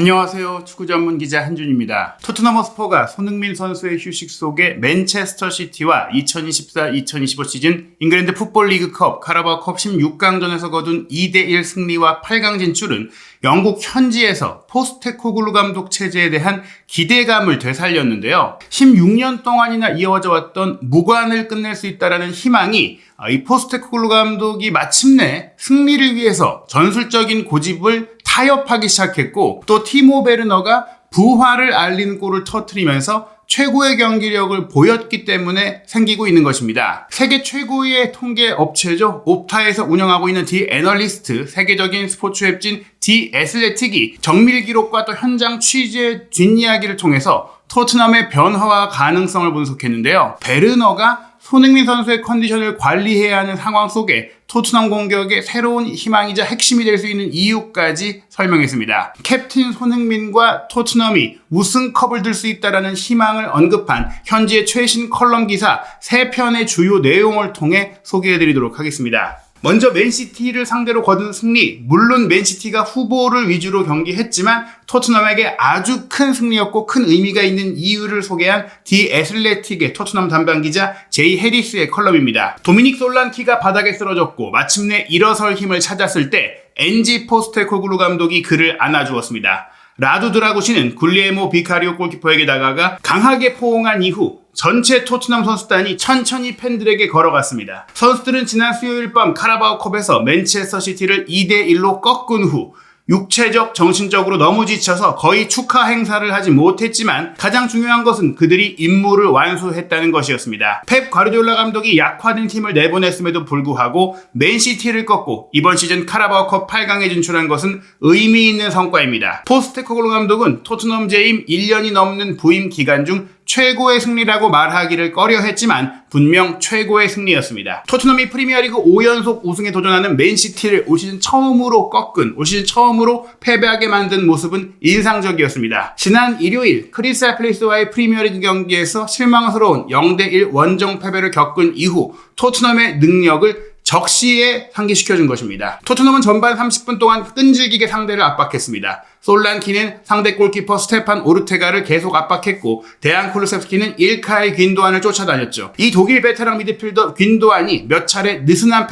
안녕하세요. 축구 전문 기자 한준입니다. 토트넘 허스퍼가 손흥민 선수의 휴식 속에 맨체스터 시티와 2024-2025 시즌 잉글랜드 풋볼 리그컵 카라바오컵 16강전에서 거둔 2대1 승리와 8강 진출은 영국 현지에서 포스테코글루 감독 체제에 대한 기대감을 되살렸는데요. 16년 동안이나 이어져 왔던 무관을 끝낼 수 있다는 희망이 이 포스테코글루 감독이 마침내 승리를 위해서 전술적인 고집을 타협하기 시작했고, 또 티모 베르너가 부활을 알리는 골을 터뜨리면서 최고의 경기력을 보였기 때문에 생기고 있는 것입니다. 세계 최고의 통계 업체죠. 옵타에서 운영하고 있는 디 애널리스트, 세계적인 스포츠 웹진 디 애슬레틱이 정밀 기록과 또 현장 취재 뒷이야기를 통해서 토트넘의 변화와 가능성을 분석했는데요. 베르너가 손흥민 선수의 컨디션을 관리해야 하는 상황 속에 토트넘 공격의 새로운 희망이자 핵심이 될 수 있는 이유까지 설명했습니다. 캡틴 손흥민과 토트넘이 우승컵을 들 수 있다는 희망을 언급한 현지의 최신 컬럼 기사 3편의 주요 내용을 통해 소개해드리도록 하겠습니다. 먼저 맨시티를 상대로 거둔 승리, 물론 맨시티가 후보를 위주로 경기했지만 토트넘에게 아주 큰 승리였고 큰 의미가 있는 이유를 소개한 디 애슬레틱의 토트넘 담당 기자 제이 해리스의 컬럼입니다. 도미닉 솔란키가 바닥에 쓰러졌고 마침내 일어설 힘을 찾았을 때 엔지 포스테코글루 감독이 그를 안아주었습니다. 라두 드라구시는 굴리에모 비카리오 골키퍼에게 다가가 강하게 포옹한 이후 전체 토트넘 선수단이 천천히 팬들에게 걸어갔습니다. 선수들은 지난 수요일 밤 카라바오컵에서 맨체스터 시티를 2대1로 꺾은 후 육체적, 정신적으로 너무 지쳐서 거의 축하 행사를 하지 못했지만 가장 중요한 것은 그들이 임무를 완수했다는 것이었습니다. 펩 과르디올라 감독이 약화된 팀을 내보냈음에도 불구하고 맨시티를 꺾고 이번 시즌 카라바오컵 8강에 진출한 것은 의미 있는 성과입니다. 포스테코글루 감독은 토트넘 재임 1년이 넘는 부임 기간 중 최고의 승리라고 말하기를 꺼려했지만 분명 최고의 승리였습니다. 토트넘이 프리미어리그 5연속 우승에 도전하는 맨시티를 올 시즌 처음으로 꺾은, 올 시즌 처음으로 패배하게 만든 모습은 인상적이었습니다. 지난 일요일 크리스탈 팰리스와의 프리미어리그 경기에서 실망스러운 0대1 원정 패배를 겪은 이후 토트넘의 능력을 적시에 상기시켜준 것입니다. 토트넘은 전반 30분 동안 끈질기게 상대를 압박했습니다. 솔란키는 상대 골키퍼 스테판 오르테가를 계속 압박했고 데안 쿠루셉스키는 일카이 귄도안을 쫓아다녔죠. 이 독일 베테랑 미드필더 귄도안이 몇 차례 느슨한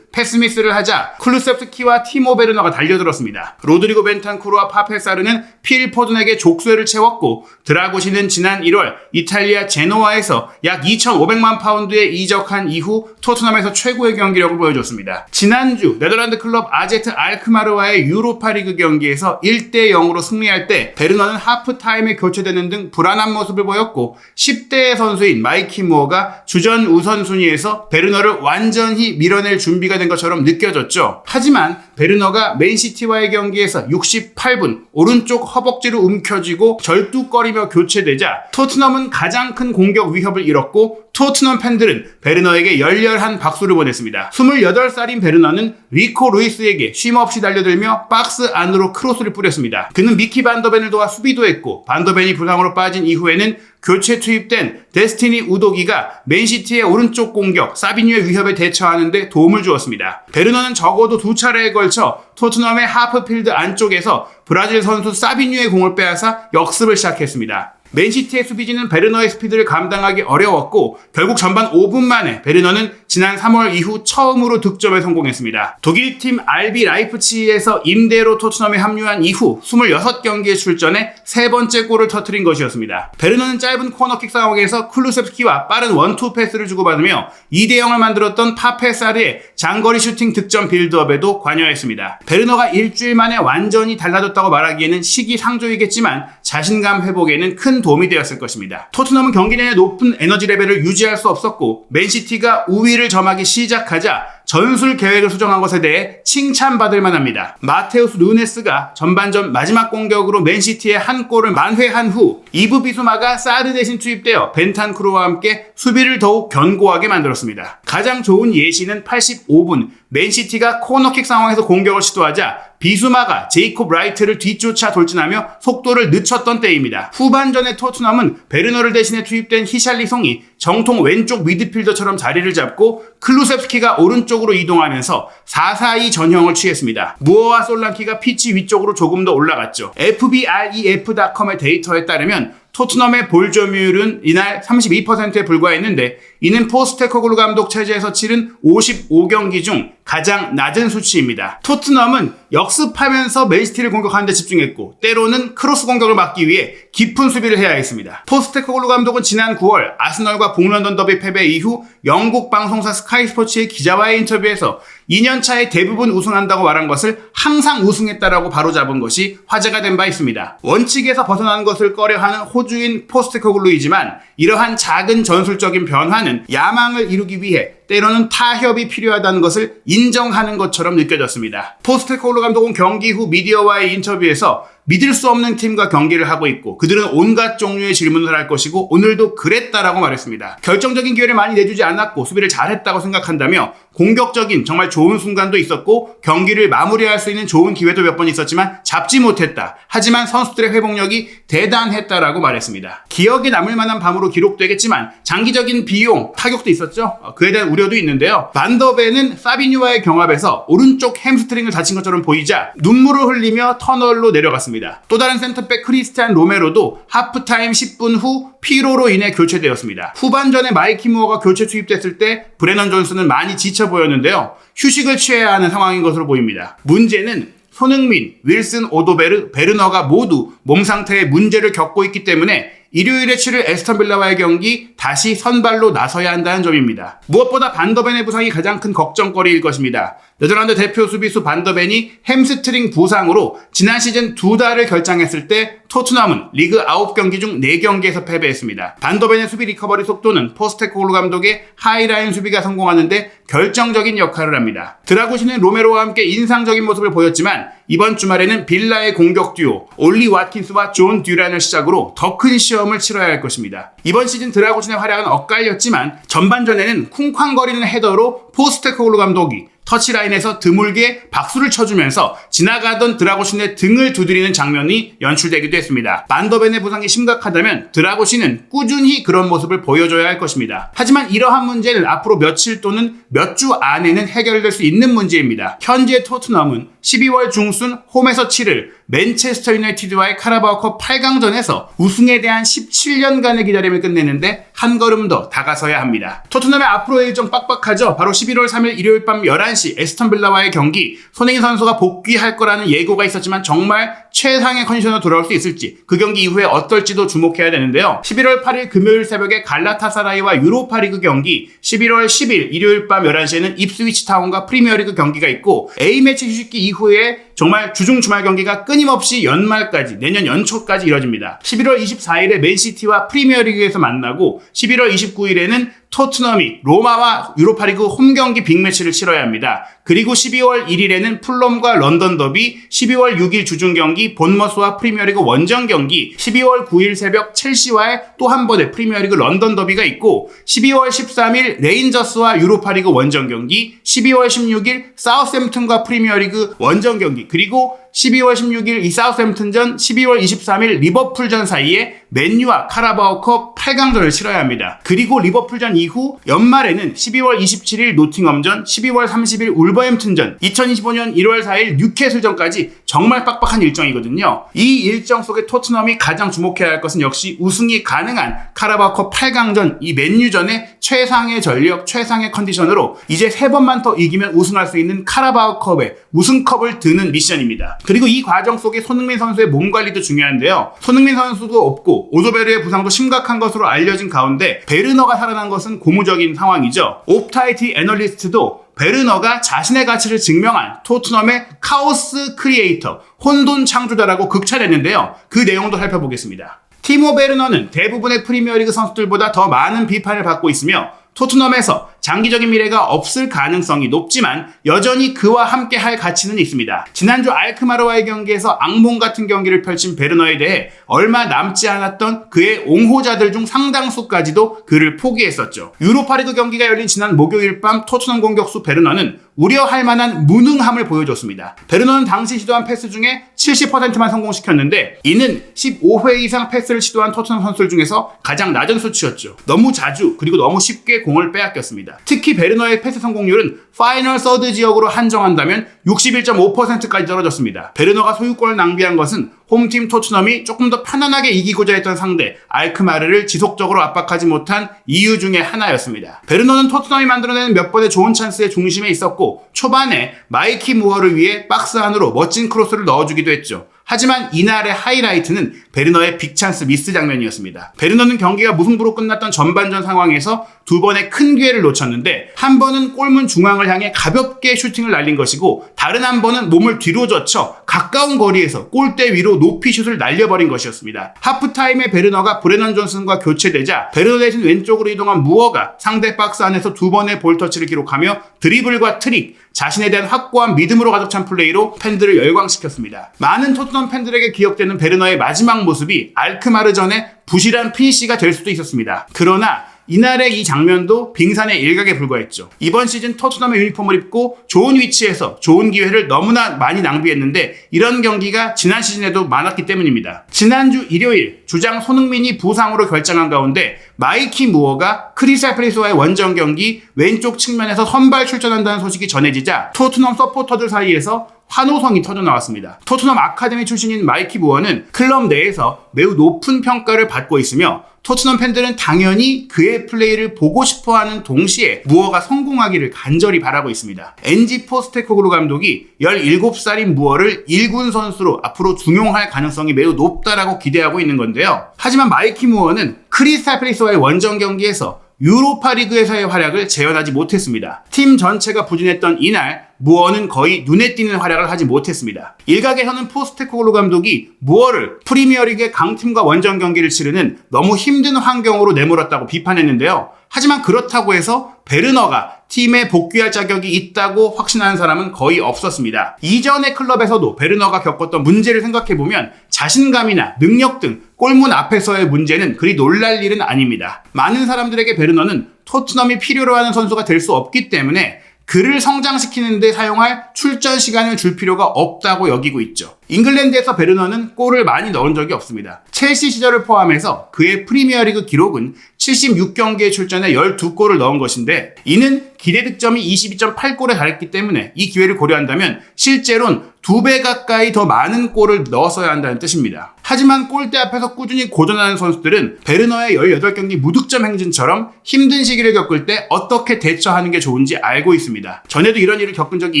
패스미스를 하자 쿠루셉스키와 티모 베르너가 달려들었습니다. 로드리고 벤탄쿠르와 파페사르는 필 포든에게 족쇄를 채웠고 드라고시는 지난 1월 이탈리아 제노아에서 약 2,500만 파운드에 이적한 이후 토트넘에서 최고의 경기력을 보여줬습니다. 지난주 네덜란드 클럽 아제트 알크마르와의 유로파리그 경기에서 1대0으로 승리할 때 베르너는 하프타임에 교체되는 등 불안한 모습을 보였고 10대 선수인 마이키 무어가 주전 우선순위에서 베르너를 완전히 밀어낼 준비가 된 것처럼 느껴졌죠. 하지만 베르너가 맨시티와의 경기에서 68분 오른쪽 허벅지로 움켜쥐고 절뚝거리며 교체되자 토트넘은 가장 큰 공격 위협을 잃었고 토트넘 팬들은 베르너에게 열렬한 박수를 보냈습니다. 28살인 베르너는 리코 루이스에게 쉼없이 달려들며 박스 안으로 크로스를 뿌렸습니다. 그는 미키 반더벤을 도와 수비도 했고 반더벤이 부상으로 빠진 이후에는 교체 투입된 데스티니 우도기가 맨시티의 오른쪽 공격 사비뉴의 위협에 대처하는 데 도움을 주었습니다. 베르너는 적어도 2차례에 걸쳐 토트넘의 하프필드 안쪽에서 브라질 선수 사비뉴의 공을 빼앗아 역습을 시작했습니다. 맨시티의 수비진은 베르너의 스피드를 감당하기 어려웠고 결국 전반 5분 만에 베르너는 지난 3월 이후 처음으로 득점에 성공했습니다. 독일팀 RB 라이프치히에서 임대로 토트넘에 합류한 이후 26경기에 출전해 3번째 골을 터뜨린 것이었습니다. 베르너는 짧은 코너킥 상황에서 클루셉스키와 빠른 원투 패스를 주고받으며 2대0을 만들었던 파페사르의 장거리 슈팅 득점 빌드업에도 관여했습니다. 베르너가 일주일 만에 완전히 달라졌다고 말하기에는 시기상조이겠지만 자신감 회복에는 큰 도움이 되었을 것입니다. 토트넘은 경기 내내 높은 에너지 레벨을 유지할 수 없었고 맨시티가 우위를 점하기 시작하자 전술 계획을 수정한 것에 대해 칭찬받을 만합니다. 마테우스 누네스가 전반전 마지막 공격으로 맨시티의 한 골을 만회한 후 이브 비수마가 사드 대신 투입되어 벤탄쿠르와 함께 수비를 더욱 견고하게 만들었습니다. 가장 좋은 예시는 85분 맨시티가 코너킥 상황에서 공격을 시도하자 비수마가 제이콥 라이트를 뒤쫓아 돌진하며 속도를 늦췄던 때입니다. 후반전에 토트넘은 베르너를 대신해 투입된 히샬리송이 정통 왼쪽 미드필더처럼 자리를 잡고 클루셉스키가 오른쪽으로 이동하면서 4-4-2 전형을 취했습니다. 무어와 솔랑키가 피치 위쪽으로 조금 더 올라갔죠. FBref.com의 데이터에 따르면 토트넘의 볼 점유율은 이날 32%에 불과했는데 이는 포스테코글루 감독 체제에서 치른 55경기 중 가장 낮은 수치입니다. 토트넘은 역습하면서 맨시티를 공격하는 데 집중했고 때로는 크로스 공격을 막기 위해 깊은 수비를 해야 했습니다. 포스테코글루 감독은 지난 9월 아스널과 북런던 더비 패배 이후 영국 방송사 스카이 스포츠의 기자와의 인터뷰에서 2년차에 대부분 우승한다고 말한 것을 항상 우승했다라고 바로잡은 것이 화제가 된 바 있습니다. 원칙에서 벗어나는 것을 꺼려하는 호주인 포스테코글루이지만 이러한 작은 전술적인 변화는 야망을 이루기 위해 때로는 타협이 필요하다는 것을 인정하는 것처럼 느껴졌습니다. 포스테코글루 감독은 경기 후 미디어와의 인터뷰에서 믿을 수 없는 팀과 경기를 하고 있고 그들은 온갖 종류의 질문을 할 것이고 오늘도 그랬다라고 말했습니다. 결정적인 기회를 많이 내주지 않았고 수비를 잘했다고 생각한다며 공격적인 정말 좋은 순간도 있었고 경기를 마무리할 수 있는 좋은 기회도 몇 번 있었지만 잡지 못했다. 하지만 선수들의 회복력이 대단했다라고 말했습니다. 기억에 남을 만한 밤으로 기록되겠지만 장기적인 비용, 타격도 있었죠. 그에 대한 우려도 있는데요. 반더벤은 사비뉴와의 경합에서 오른쪽 햄스트링을 다친 것처럼 보이자 눈물을 흘리며 터널로 내려갔습니다. 또 다른 센터백 크리스티안 로메로도 하프타임 10분 후 피로로 인해 교체되었습니다. 후반전에 마이키 무어가 교체 투입됐을 때 브레넌 존슨은 많이 지쳐 보였는데요. 휴식을 취해야 하는 상황인 것으로 보입니다. 문제는 손흥민, 윌슨, 오도베르, 베르너가 모두 몸 상태에 문제를 겪고 있기 때문에 일요일에 치를 에스턴 빌라와의 경기 다시 선발로 나서야 한다는 점입니다. 무엇보다 반더벤의 부상이 가장 큰 걱정거리일 것입니다. 네덜란드 대표 수비수 반더벤이 햄스트링 부상으로 지난 시즌 2달을 결장했을 때 토트넘은 리그 9경기 중 4경기에서 패배했습니다. 반더벤의 수비 리커버리 속도는 포스테코글루 감독의 하이라인 수비가 성공하는데 결정적인 역할을 합니다. 드라구시는 로메로와 함께 인상적인 모습을 보였지만 이번 주말에는 빌라의 공격 듀오 올리 와트킨스와 존 듀란을 시작으로 더 큰 시험을 치러야 할 것입니다. 이번 시즌 드라구신의 활약은 엇갈렸지만 전반전에는 쿵쾅거리는 헤더로 포스테코글루 감독이 터치라인에서 드물게 박수를 쳐주면서 지나가던 드라고신의 등을 두드리는 장면이 연출되기도 했습니다. 반더벤의 부상이 심각하다면 드라고신은 꾸준히 그런 모습을 보여줘야 할 것입니다. 하지만 이러한 문제는 앞으로 며칠 또는 몇 주 안에는 해결될 수 있는 문제입니다. 현재 토트넘은 12월 중순 홈에서 치를 맨체스터 유나이티드와의 카라바오컵 8강전에서 우승에 대한 17년간의 기다림을 끝내는데 한 걸음 더 다가서야 합니다. 토트넘의 앞으로의 일정 빡빡하죠. 바로 11월 3일 일요일 밤 11시 에스턴 빌라와의 경기, 손흥민 선수가 복귀할 거라는 예고가 있었지만 정말 최상의 컨디션으로 돌아올 수 있을지 그 경기 이후에 어떨지도 주목해야 되는데요. 11월 8일 금요일 새벽에 갈라타사라이와 유로파리그 경기, 11월 10일 일요일 밤 11시에는 입스위치 타운과 프리미어리그 경기가 있고 A매치 휴식기 이후에 정말 주중 주말 경기가 끊임없이 연말까지 내년 연초까지 이뤄집니다. 11월 24일에 맨시티와 프리미어리그에서 만나고 11월 29일에는 토트넘이 로마와 유로파리그 홈경기 빅매치를 치러야 합니다. 그리고 12월 1일에는 풀럼과 런던 더비, 12월 6일 주중 경기 본머스와 프리미어리그 원정 경기, 12월 9일 새벽 첼시와의 또 한 번의 프리미어리그 런던 더비가 있고 12월 13일 레인저스와 유로파리그 원정 경기, 12월 16일 사우스햄튼과 프리미어리그 원정 경기, 그리고 12월 16일 이 사우스햄튼전, 12월 23일 리버풀전 사이에 맨유와 카라바오컵 8강전을 치러야 합니다. 그리고 리버풀전 이후 연말에는 12월 27일 노팅엄전, 12월 30일 울버햄튼전, 2025년 1월 4일 뉴캐슬전까지 정말 빡빡한 일정이거든요. 이 일정 속에 토트넘이 가장 주목해야 할 것은 역시 우승이 가능한 카라바오컵 8강전, 이 맨유전의 최상의 전력, 최상의 컨디션으로 이제 3번만 더 이기면 우승할 수 있는 카라바오컵의 우승컵을 드는 미션입니다. 그리고 이 과정 속에 손흥민 선수의 몸 관리도 중요한데요. 손흥민 선수도 없고 오도베르의 부상도 심각한 것으로 알려진 가운데 베르너가 살아난 것은 고무적인 상황이죠. 옵타이티 애널리스트도 베르너가 자신의 가치를 증명한 토트넘의 카오스 크리에이터, 혼돈 창조자라고 극찬했는데요. 그 내용도 살펴보겠습니다. 티모 베르너는 대부분의 프리미어리그 선수들보다 더 많은 비판을 받고 있으며 토트넘에서 장기적인 미래가 없을 가능성이 높지만 여전히 그와 함께 할 가치는 있습니다. 지난주 알크마르와의 경기에서 악몽 같은 경기를 펼친 베르너에 대해 얼마 남지 않았던 그의 옹호자들 중 상당수까지도 그를 포기했었죠. 유로파리그 경기가 열린 지난 목요일 밤 토트넘 공격수 베르너는 우려할 만한 무능함을 보여줬습니다. 베르너는 당시 시도한 패스 중에 70%만 성공시켰는데 이는 15회 이상 패스를 시도한 토트넘 선수들 중에서 가장 낮은 수치였죠. 너무 자주 그리고 너무 쉽게 공을 빼앗겼습니다. 특히 베르너의 패스 성공률은 파이널 서드 지역으로 한정한다면 61.5%까지 떨어졌습니다. 베르너가 소유권을 낭비한 것은 홈팀 토트넘이 조금 더 편안하게 이기고자 했던 상대 알크마르를 지속적으로 압박하지 못한 이유 중에 하나였습니다. 베르너는 토트넘이 만들어내는 몇 번의 좋은 찬스의 중심에 있었고 초반에 마이키 무어를 위해 박스 안으로 멋진 크로스를 넣어주기도 했죠. 하지만 이날의 하이라이트는 베르너의 빅찬스 미스 장면이었습니다. 베르너는 경기가 무승부로 끝났던 전반전 상황에서 두 번의 큰 기회를 놓쳤는데 한 번은 골문 중앙을 향해 가볍게 슈팅을 날린 것이고 다른 한 번은 몸을 뒤로 젖혀 가까운 거리에서 골대 위로 높이 슛을 날려버린 것이었습니다. 하프타임에 베르너가 브레넌 존슨과 교체되자 베르너 대신 왼쪽으로 이동한 무어가 상대 박스 안에서 두 번의 볼터치를 기록하며 드리블과 트릭, 자신에 대한 확고한 믿음으로 가득 찬 플레이로 팬들을 열광시켰습니다. 많은 토트넘 팬들에게 기억되는 베르너의 마지막 모습이 알크마르전의 부실한 피니시가 될 수도 있었습니다. 그러나 이날의 이 장면도 빙산의 일각에 불과했죠. 이번 시즌 토트넘의 유니폼을 입고 좋은 위치에서 좋은 기회를 너무나 많이 낭비했는데 이런 경기가 지난 시즌에도 많았기 때문입니다. 지난주 일요일 주장 손흥민이 부상으로 결장한 가운데 마이키 무어가 크리스탈 팰리스와의 원정 경기 왼쪽 측면에서 선발 출전한다는 소식이 전해지자 토트넘 서포터들 사이에서 환호성이 터져나왔습니다. 토트넘 아카데미 출신인 마이키 무어는 클럽 내에서 매우 높은 평가를 받고 있으며 토트넘 팬들은 당연히 그의 플레이를 보고 싶어하는 동시에 무어가 성공하기를 간절히 바라고 있습니다. 엔지 포스테코글루 감독이 17살인 무어를 1군 선수로 앞으로 중용할 가능성이 매우 높다라고 기대하고 있는 건데요. 하지만 마이키 무어는 크리스탈 팰리스와의 원정 경기에서 유로파 리그에서의 활약을 재현하지 못했습니다. 팀 전체가 부진했던 이날 무어는 거의 눈에 띄는 활약을 하지 못했습니다. 일각에서는 포스테코글루 감독이 무어를 프리미어리그의 강팀과 원정 경기를 치르는 너무 힘든 환경으로 내몰았다고 비판했는데요. 하지만 그렇다고 해서 베르너가 팀에 복귀할 자격이 있다고 확신하는 사람은 거의 없었습니다. 이전의 클럽에서도 베르너가 겪었던 문제를 생각해보면 자신감이나 능력 등 골문 앞에서의 문제는 그리 놀랄 일은 아닙니다. 많은 사람들에게 베르너는 토트넘이 필요로 하는 선수가 될 수 없기 때문에 그를 성장시키는 데 사용할 출전 시간을 줄 필요가 없다고 여기고 있죠. 잉글랜드에서 베르너는 골을 많이 넣은 적이 없습니다. 첼시 시절을 포함해서 그의 프리미어리그 기록은 76경기에 출전해 12골을 넣은 것인데 이는 기대 득점이 22.8골에 달했기 때문에 이 기회를 고려한다면 실제로는 2배 가까이 더 많은 골을 넣었어야 한다는 뜻입니다. 하지만 골대 앞에서 꾸준히 고전하는 선수들은 베르너의 18경기 무득점 행진처럼 힘든 시기를 겪을 때 어떻게 대처하는 게 좋은지 알고 있습니다. 전에도 이런 일을 겪은 적이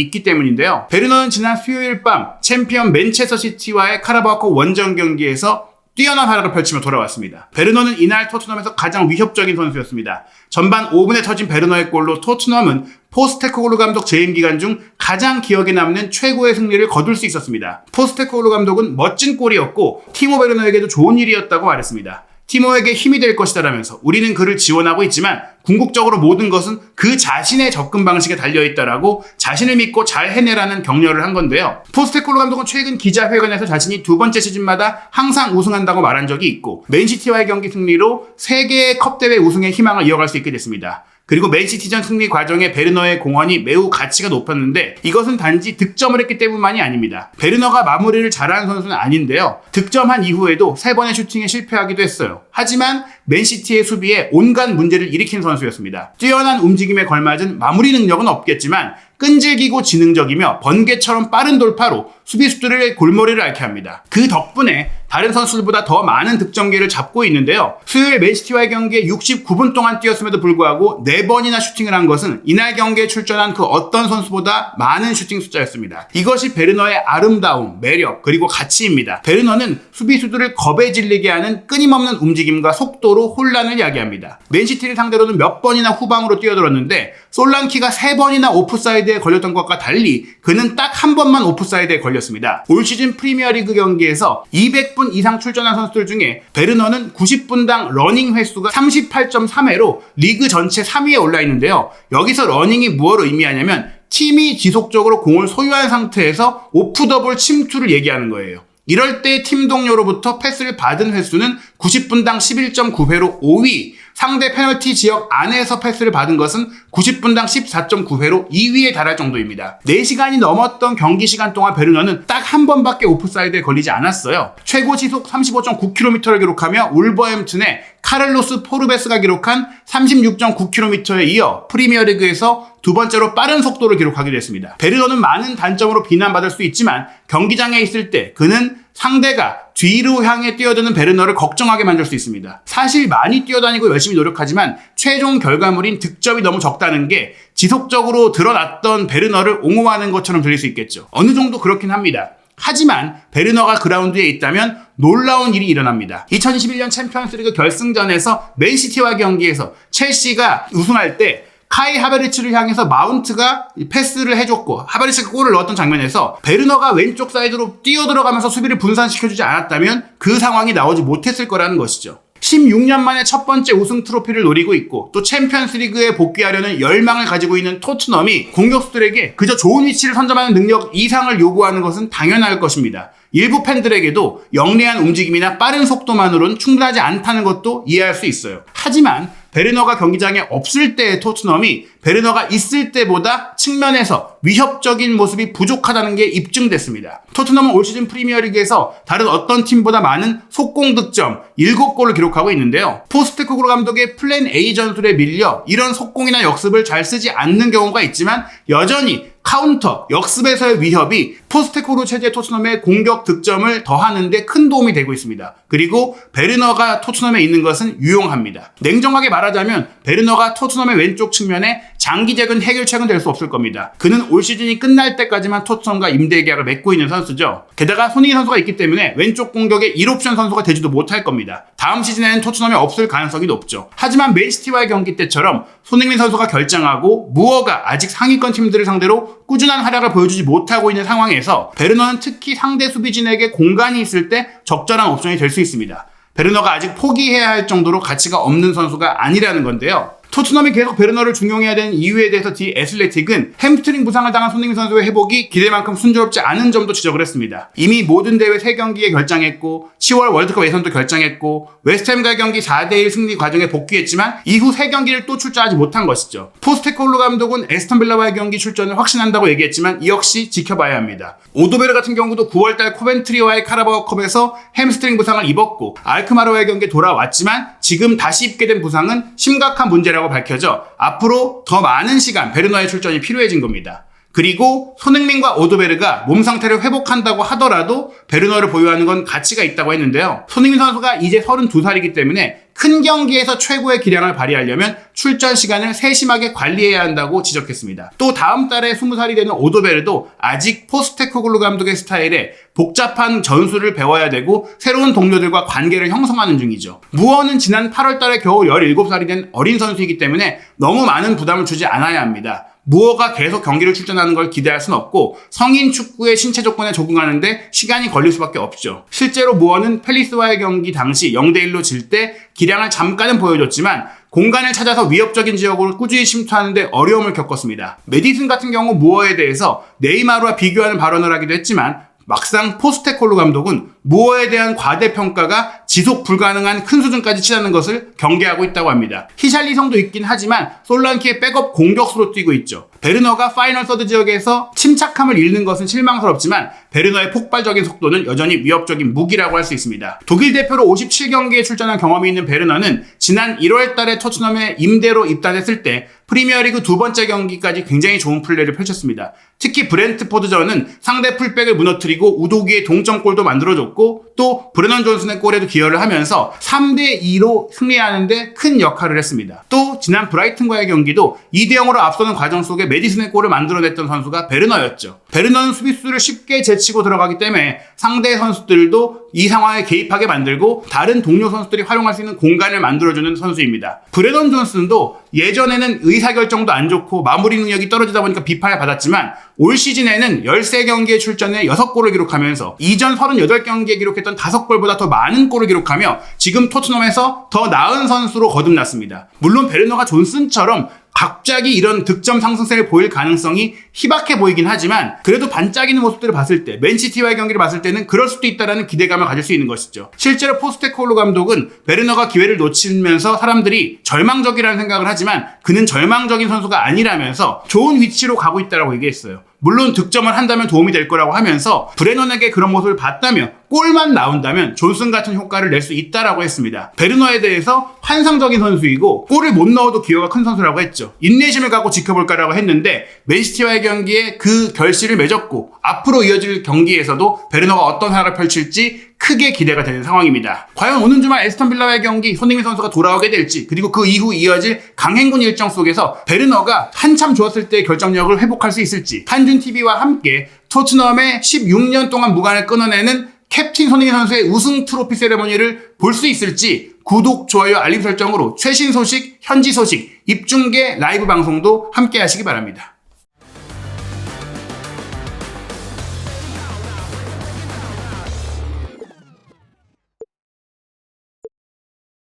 있기 때문인데요. 베르너는 지난 수요일 밤 챔피언 맨체스터 시티와의 카라바오컵 원정 경기에서 뛰어난 활약을 펼치며 돌아왔습니다. 베르너는 이날 토트넘에서 가장 위협적인 선수였습니다. 전반 5분에 터진 베르너의 골로 토트넘은 포스테코글루 감독 재임 기간 중 가장 기억에 남는 최고의 승리를 거둘 수 있었습니다. 포스테코글루 감독은 멋진 골이었고 티모 베르너에게도 좋은 일이었다고 말했습니다. 티모에게 힘이 될 것이다라면서 우리는 그를 지원하고 있지만 궁극적으로 모든 것은 그 자신의 접근 방식에 달려있다라고 자신을 믿고 잘 해내라는 격려를 한 건데요. 포스테코글루 감독은 최근 기자회견에서 자신이 두 번째 시즌마다 항상 우승한다고 말한 적이 있고 맨시티와의 경기 승리로 3개의 컵대회 우승의 희망을 이어갈 수 있게 됐습니다. 그리고 맨시티전 승리 과정에 베르너의 공헌이 매우 가치가 높았는데 이것은 단지 득점을 했기 때문만이 아닙니다. 베르너가 마무리를 잘하는 선수는 아닌데요. 득점한 이후에도 3번의 슈팅에 실패하기도 했어요. 하지만 맨시티의 수비에 온갖 문제를 일으킨 선수였습니다. 뛰어난 움직임에 걸맞은 마무리 능력은 없겠지만 끈질기고 지능적이며 번개처럼 빠른 돌파로 수비수들의 골머리를 앓게 합니다. 그 덕분에 다른 선수들보다 더 많은 득점 기회를 잡고 있는데요. 수요일 맨시티와의 경기에 69분 동안 뛰었음에도 불구하고 4번이나 슈팅을 한 것은 이날 경기에 출전한 그 어떤 선수보다 많은 슈팅 숫자였습니다. 이것이 베르너의 아름다움, 매력, 그리고 가치입니다. 베르너는 수비수들을 겁에 질리게 하는 끊임없는 움직임과 속도로 혼란을 야기합니다. 맨시티를 상대로는 몇 번이나 후방으로 뛰어들었는데 솔랑키가 3번이나 오프사이드에 걸렸던 것과 달리 그는 딱 한 번만 오프사이드에 걸렸습니다. 올 시즌 프리미어리그 경기에서 200분 이상 출전한 선수들 중에 베르너는 90분당 러닝 횟수가 38.3회로 리그 전체 3위에 올라 있는데요. 여기서 러닝이 무엇을 의미하냐면 팀이 지속적으로 공을 소유한 상태에서 오프 더블 침투를 얘기하는 거예요. 이럴 때 팀 동료로부터 패스를 받은 횟수는 90분당 11.9회로 5위, 상대 페널티 지역 안에서 패스를 받은 것은 90분당 14.9회로 2위에 달할 정도입니다. 4시간이 넘었던 경기 시간 동안 베르너는 딱 한 번밖에 오프사이드에 걸리지 않았어요. 최고 시속 35.9km를 기록하며 울버햄튼의 카를로스 포르베스가 기록한 36.9km에 이어 프리미어리그에서 두 번째로 빠른 속도를 기록하기도 했습니다. 베르너는 많은 단점으로 비난받을 수 있지만 경기장에 있을 때 그는 상대가 뒤로 향해 뛰어드는 베르너를 걱정하게 만들 수 있습니다. 사실 많이 뛰어다니고 열심히 노력하지만 최종 결과물인 득점이 너무 적다는 게 지속적으로 드러났던 베르너를 옹호하는 것처럼 들릴 수 있겠죠. 어느 정도 그렇긴 합니다. 하지만 베르너가 그라운드에 있다면 놀라운 일이 일어납니다. 2021년 챔피언스리그 결승전에서 맨시티와 경기에서 첼시가 우승할 때 카이 하베르츠를 향해서 마운트가 패스를 해줬고 하베르츠가 골을 넣었던 장면에서 베르너가 왼쪽 사이드로 뛰어들어가면서 수비를 분산시켜주지 않았다면 그 상황이 나오지 못했을 거라는 것이죠. 16년 만에 첫 번째 우승 트로피를 노리고 있고 또 챔피언스리그에 복귀하려는 열망을 가지고 있는 토트넘이 공격수들에게 그저 좋은 위치를 선점하는 능력 이상을 요구하는 것은 당연할 것입니다. 일부 팬들에게도 영리한 움직임이나 빠른 속도만으로는 충분하지 않다는 것도 이해할 수 있어요. 하지만 베르너가 경기장에 없을 때의 토트넘이 베르너가 있을 때보다 측면에서 위협적인 모습이 부족하다는 게 입증됐습니다. 토트넘은 올 시즌 프리미어리그에서 다른 어떤 팀보다 많은 속공 득점 7골을 기록하고 있는데요. 포스테코글루 감독의 플랜 A 전술에 밀려 이런 속공이나 역습을 잘 쓰지 않는 경우가 있지만 여전히 카운터, 역습에서의 위협이 포스테코글루 체제 토트넘의 공격 득점을 더하는 데 큰 도움이 되고 있습니다. 그리고 베르너가 토트넘에 있는 것은 유용합니다. 냉정하게 말하자면 베르너가 토트넘의 왼쪽 측면에 장기적인 해결책은 될 수 없을 겁니다. 그는 올 시즌이 끝날 때까지만 토트넘과 임대 계약을 맺고 있는 선수죠. 게다가 손흥민 선수가 있기 때문에 왼쪽 공격의 1옵션 선수가 되지도 못할 겁니다. 다음 시즌에는 토트넘에 없을 가능성이 높죠. 하지만 맨시티와의 경기 때처럼 손흥민 선수가 결장하고 무어가 아직 상위권 팀들을 상대로 꾸준한 활약을 보여주지 못하고 있는 상황에서 베르너는 특히 상대 수비진에게 공간이 있을 때 적절한 옵션이 될 수 있습니다. 베르너가 아직 포기해야 할 정도로 가치가 없는 선수가 아니라는 건데요. 토트넘이 계속 베르너를 중용해야 되는 이유에 대해서 디 애슬레틱은 햄스트링 부상을 당한 손흥민 선수의 회복이 기대만큼 순조롭지 않은 점도 지적을 했습니다. 이미 모든 대회 3경기에 결장했고 10월 월드컵 예선도 결장했고 웨스트햄과의 경기 4대1 승리 과정에 복귀했지만 이후 3경기를 또 출전하지 못한 것이죠. 포스테코글루 감독은 에스턴 빌라와의 경기 출전을 확신한다고 얘기했지만 이 역시 지켜봐야 합니다. 오도베르 같은 경우도 9월달 코벤트리와의 카라바오컵에서 햄스트링 부상을 입었고 알크마르와의 경기에 돌아왔지만 지금 다시 입게 된 부상은 심각한 문제라고 밝혀져 앞으로 더 많은 시간 베르너의 출전이 필요해진 겁니다. 그리고 손흥민과 오도베르가 몸 상태를 회복한다고 하더라도 베르너를 보유하는 건 가치가 있다고 했는데요. 손흥민 선수가 이제 32살이기 때문에 큰 경기에서 최고의 기량을 발휘하려면 출전 시간을 세심하게 관리해야 한다고 지적했습니다. 또 다음 달에 20살이 되는 오도베르도 아직 포스테코글루 감독의 스타일에 복잡한 전술을 배워야 되고 새로운 동료들과 관계를 형성하는 중이죠. 무어는 지난 8월 달에 겨우 17살이 된 어린 선수이기 때문에 너무 많은 부담을 주지 않아야 합니다. 무어가 계속 경기를 출전하는 걸 기대할 순 없고 성인 축구의 신체 조건에 적응하는데 시간이 걸릴 수밖에 없죠. 실제로 무어는 팰리스와의 경기 당시 0대1로 질 때 기량을 잠깐은 보여줬지만 공간을 찾아서 위협적인 지역으로 꾸준히 침투하는데 어려움을 겪었습니다. 메디슨 같은 경우 무어에 대해서 네이마르와 비교하는 발언을 하기도 했지만 막상 포스테코글루 감독은 무어에 대한 과대평가가 지속 불가능한 큰 수준까지 치닫는 것을 경계하고 있다고 합니다. 히샬리성도 있긴 하지만 솔랑키의 백업 공격수로 뛰고 있죠. 베르너가 파이널 서드 지역에서 침착함을 잃는 것은 실망스럽지만 베르너의 폭발적인 속도는 여전히 위협적인 무기라고 할 수 있습니다. 독일 대표로 57경기에 출전한 경험이 있는 베르너는 지난 1월 달에 토트넘에 임대로 입단했을 때 프리미어리그 두 번째 경기까지 굉장히 좋은 플레이를 펼쳤습니다. 특히 브렌트포드전은 상대 풀백을 무너뜨리고 우도기의 동점골도 만들어줬고 또 브레넌 존슨의 골에도 기여를 하면서 3대2로 승리하는데 큰 역할을 했습니다. 또 지난 브라이튼과의 경기도 2대0으로 앞서는 과정 속에 메디슨의 골을 만들어냈던 선수가 베르너였죠. 베르너는 수비수를 쉽게 제치고 들어가기 때문에 상대 선수들도 이 상황에 개입하게 만들고 다른 동료 선수들이 활용할 수 있는 공간을 만들어주는 선수입니다. 브레넌 존슨도 예전에는 의사결정도 안 좋고 마무리 능력이 떨어지다 보니까 비판을 받았지만 올 시즌에는 13경기에 출전해 6골을 기록하면서 이전 38경기에 기록했던 5골보다 더 많은 골을 기록하며 지금 토트넘에서 더 나은 선수로 거듭났습니다. 물론 베르너가 존슨처럼 갑자기 이런 득점 상승세를 보일 가능성이 희박해 보이긴 하지만 그래도 반짝이는 모습들을 봤을 때 맨시티와의 경기를 봤을 때는 그럴 수도 있다라는 기대감을 가질 수 있는 것이죠. 실제로 포스테코글루 감독은 베르너가 기회를 놓치면서 사람들이 절망적이라는 생각을 하지만 그는 절망적인 선수가 아니라면서 좋은 위치로 가고 있다라고 얘기했어요. 물론 득점을 한다면 도움이 될 거라고 하면서 브레넌에게 그런 모습을 봤다면 골만 나온다면 존슨 같은 효과를 낼 수 있다라고 했습니다. 베르너에 대해서 환상적인 선수이고 골을 못 넣어도 기여가 큰 선수라고 했죠. 인내심을 갖고 지켜볼까라고 했는데 맨시티와의 경기에 그 결실을 맺었고 앞으로 이어질 경기에서도 베르너가 어떤 활약을 펼칠지 크게 기대가 되는 상황입니다. 과연 오는 주말 에스턴 빌라와의 경기 손흥민 선수가 돌아오게 될지 그리고 그 이후 이어질 강행군 일정 속에서 베르너가 한참 좋았을 때의 결정력을 회복할 수 있을지 한준TV와 함께 토트넘의 16년 동안 무관을 끊어내는 캡틴 손흥민 선수의 우승 트로피 세레머니를 볼 수 있을지 구독, 좋아요, 알림 설정으로 최신 소식, 현지 소식, 입중계 라이브 방송도 함께 하시기 바랍니다.